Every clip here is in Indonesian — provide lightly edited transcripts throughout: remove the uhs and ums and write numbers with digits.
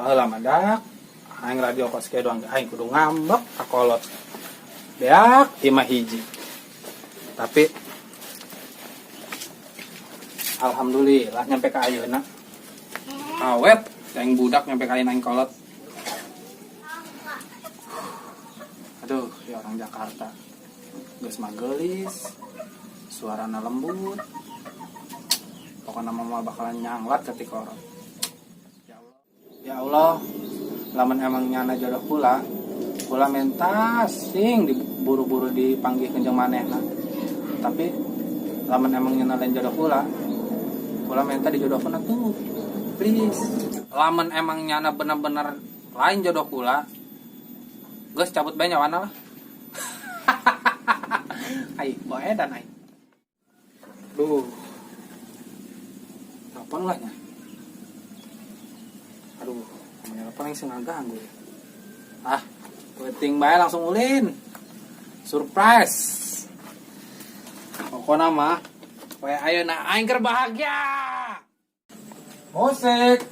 Baheula mandak aing radio kos ke doang aing kudu ngambek kakolot. Beak imah hiji. Tapi alhamdulillah nyampe ka ayeuna. Awet yang budak nyampe ka aing kolot. Aduh, ya orang Jakarta. Geus magelis. Suarana lembut. Pokoknya mama bakalan nyanglat ketika orang. Ya Allah, lamun emang nyana jodoh kula mentas sing diburu-buru dipanggih kenjeng manehna. Tapi lamun emang nyana lain jodoh kula minta dijodohkeun atuh. Please. Lamun emang nyana bener-bener lain jodoh kula, geus cabut bae nyawana lah. Ai, boe dan ai. Duh. Telepon lah nya. Aduh, telepon yang sengaja ganggu ya. Penting bae langsung ulin. Surprise. Pokoknya mah, we ayeuna aing keur bahagia. Musik.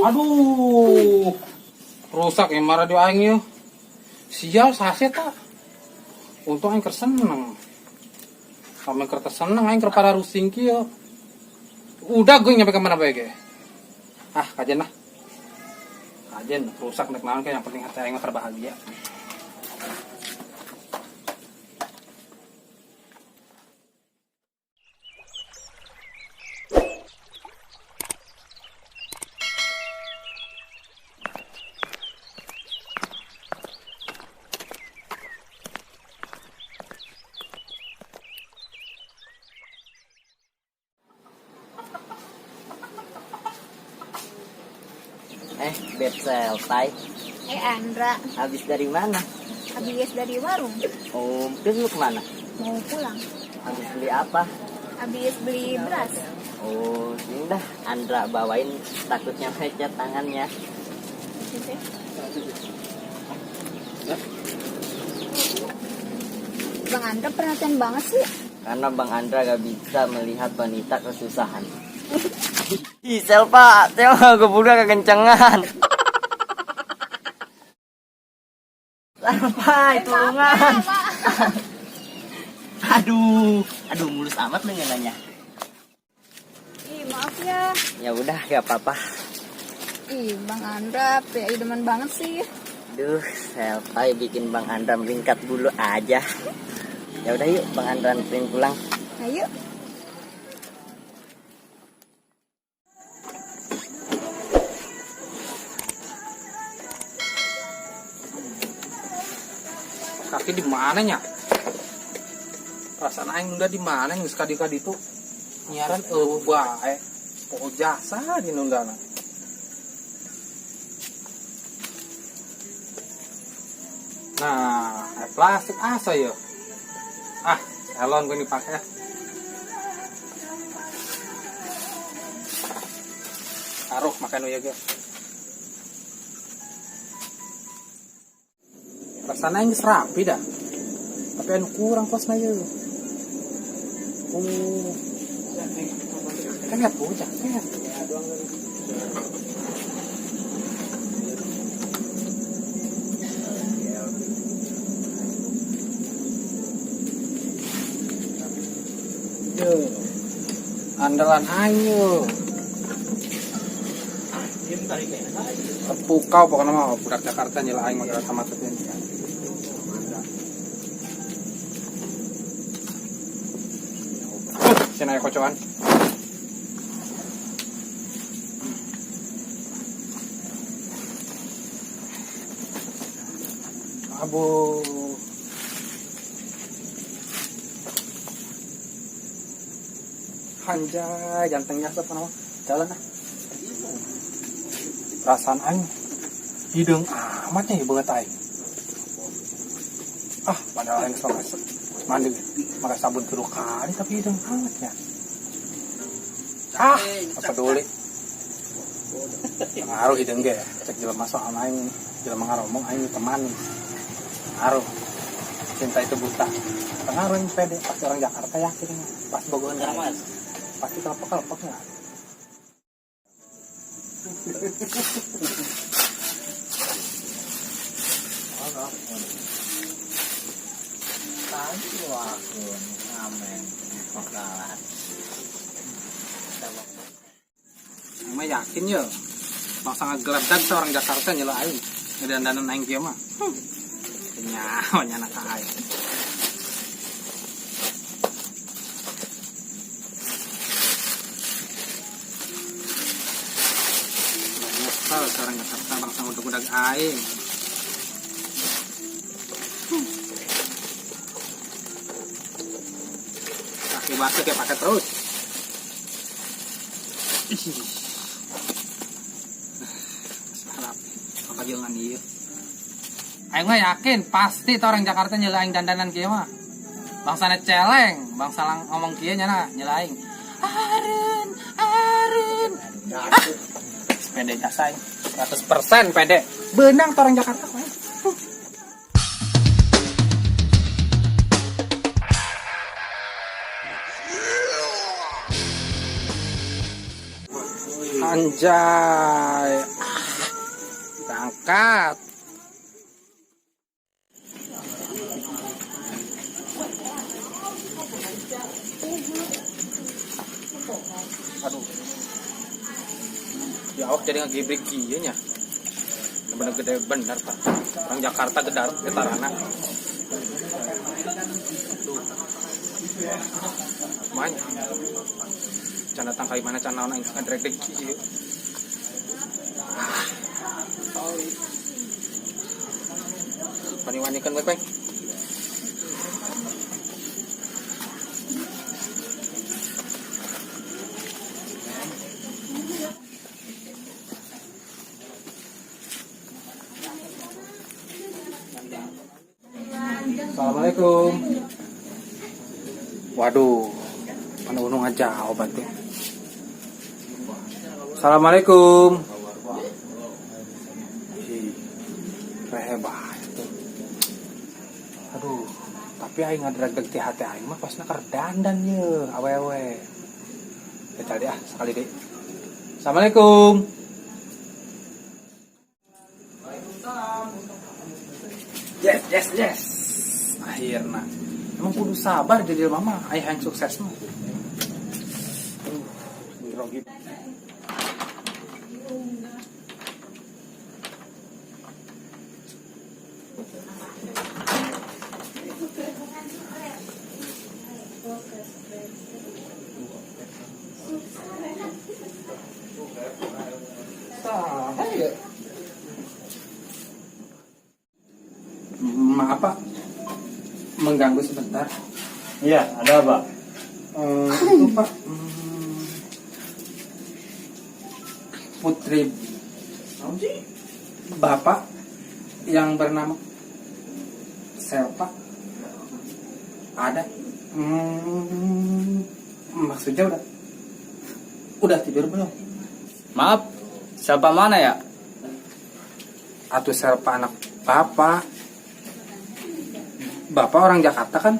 Aduh, rusak ya marah radio aing yeuh. Sial sase ta. Untung aing keur seneng. Sampe keur seneng aing keur pada rusing kieu. Udah gue nyampe ke mana bae ge. Kajen lah. Kajen rusak nek naon yang penting hati aing mah bahagia. Beb selesai. Andra, Habis dari mana? habis dari warung, Oh, terus lu kemana? mau pulang. Habis beli apa? Habis beli beras. Oh, ini dah Andra bawain, takutnya lecet tangannya. Bang Andra perhatian banget sih. Karena Bang Andra gak bisa melihat wanita kesusahan. Ih, Selpa, saya kebuka kekencengan. Sampai tulungan. Aduh, mulus amat lu nanya. Maaf ya. Ya udah, gak apa-apa. Bang Andra, idaman banget sih. Duh, Selpa bikin Bang Andra meringkat bulu aja. Ya udah yuk, Bang Andra anterin pulang. Ayo. Kaki di mana nya? Perasaan aing nunda di mana yang sekadi-kadi itu nyiaran bae. Pokok jasa di nundana. Nah, plastik asa ya. Salon gue dipakai. Taruh makan ya guys. Rasanya yang rapi dah. Tapi anu kurang kosna ya. Oh. Kan lihat bocah, kan. Yo. Andalan ayo. Pukau pokoknya mah budak Jakarta nyela aing mah sama teh. Sini ayo kocokan. Abu. Anjay, gantengnya siapa nama? Jalan ah. Perasaan aing hidung amatnya ya banget aing. Ah, padahal aing selama mandi pakai sabun kedua kali tapi hidung amatnya. Ah, apa peduli. Ngaruh hidung ge. Cek jelema soal aing, jelema ngaromong aing teman. Ngaruh. Cinta itu buta. Pengaruh yang pede pasti orang Jakarta yakin pas bogohan Mas. Pasti kelepek-kelepek enggak? Tadi aku ngamen makalah. Emang yakin ya? Bangsa ngegeledak seorang Jakarta nyela aing. Ngedandanan aing kieu mah. Nyawa anak aing. Nyesel seorang Jakarta bangsa udah aing. Kaki batu kayak pakai terus. Sarap. Apa jangan ieu. Aing mah yakin pasti tuh orang Jakarta nyela aing dandanan kieu mah. Bangsana celeng, bangsa lang ngomong kieu nya nyela aing. Areun, areun. Pede jasa aing. 100% pede. Beunang tuh orang Jakarta kok. Anjay. Berangkat. Aduh. Ya awak jadi ngegibrik kieu nya. Bener gede bener Pak. Orang Jakarta getarana. Mana? Can datang kai mana can naon aing ngadrek kieu. Wani-wanikeun bae. Assalamualaikum. Waduh, mana unung aja obatnya. Assalamualaikum. Hebat. Aduh, tapi aing ngadrag-dag ti hati aing mah pasna keur dandan ye, awewe. Tadi sekali deh. Assalamualaikum. Yes. Akhirna. Emang kudu sabar jadi mama, ayah yang sukses mah. Grogi. Maaf Pak, mengganggu sebentar. Iya, ada apa? Itu Pak, putri Bapak yang bernama Selpa ada. Maksudnya udah tidur belum? Maaf, siapa mana ya? Atuh Selpa anak Bapak. Bapak orang Jakarta kan?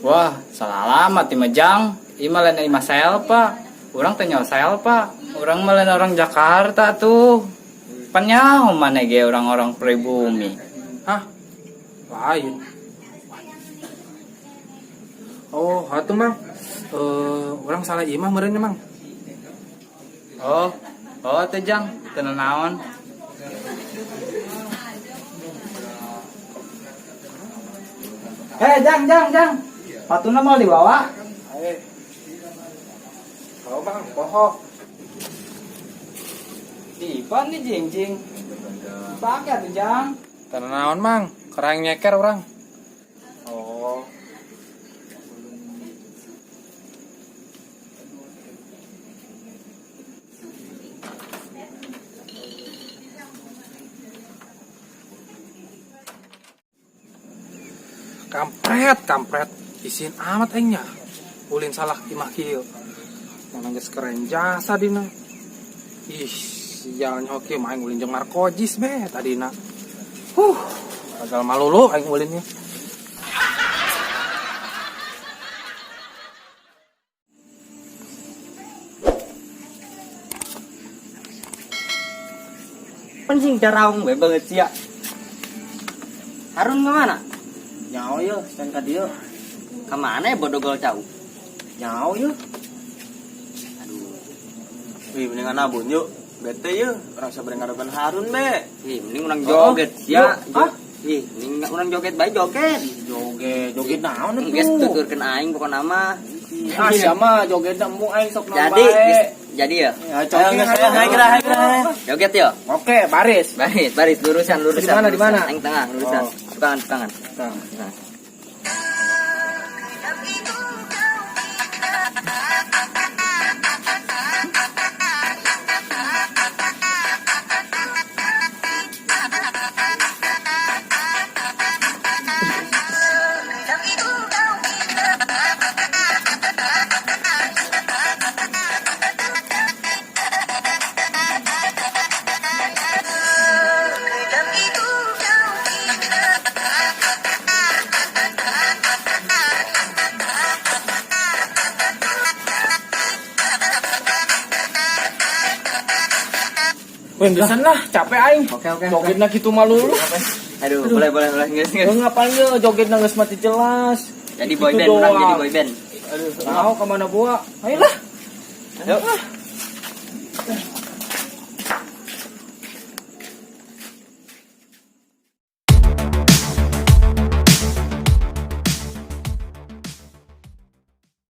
Wah, salah alamat di Majang. Imalan ima Pak. Orang tanya Pak. Orang malan orang Jakarta tuh. Panyaho mana ge orang-orang pribumi. Hah? Lain. Oh, atuh Mang. Orang salah imah meureun Mang. Oh, teh Jang, teu naon. Jang. Patuna mau dibawa? Kalau Mang, pohon. Ipan nih jing. Pakai tuh Jang. Tanah naon Mang, kerang nyeker orang. Oh. Kampret. Isin amat aingnya. Ulin salah imah kieu. Mana geus keren jasa dina. Ih, sialnya hoki main ulin jeung narkojis be tadina. Gagal malulu aing ulinnya. Penting daraung we banget sia. Harun kemana? Nyao yo, stand ka dieu. Kemana ya bodogol cau? Nyao yo. Aduh. Wih, mendingan nabun yuk. Bete yuk, orang sabar ngareban Harun be. Ih, mending urang joget sia. Ih, mending urang joget bae joget. Joget naon atuh? Geus tuturkeun aing pokona mah. Ah, sama joget embung aing sok nambah. Jadi ya. Hai kira. Joget yo. Oke, baris. Baris lurusan. Di mana? Aing tengah lurusan. Tangan. Nah. Weh, gesan lah, capek aing. Oke. Jogetna kitu malu. Aduh, boleh geus. Ngapain ye jogetna geus mati jelas. Jadi Gitu boyband, doang. orang jadi boyband. Aduh, tahu kemana gua? Ayolah. Yuk.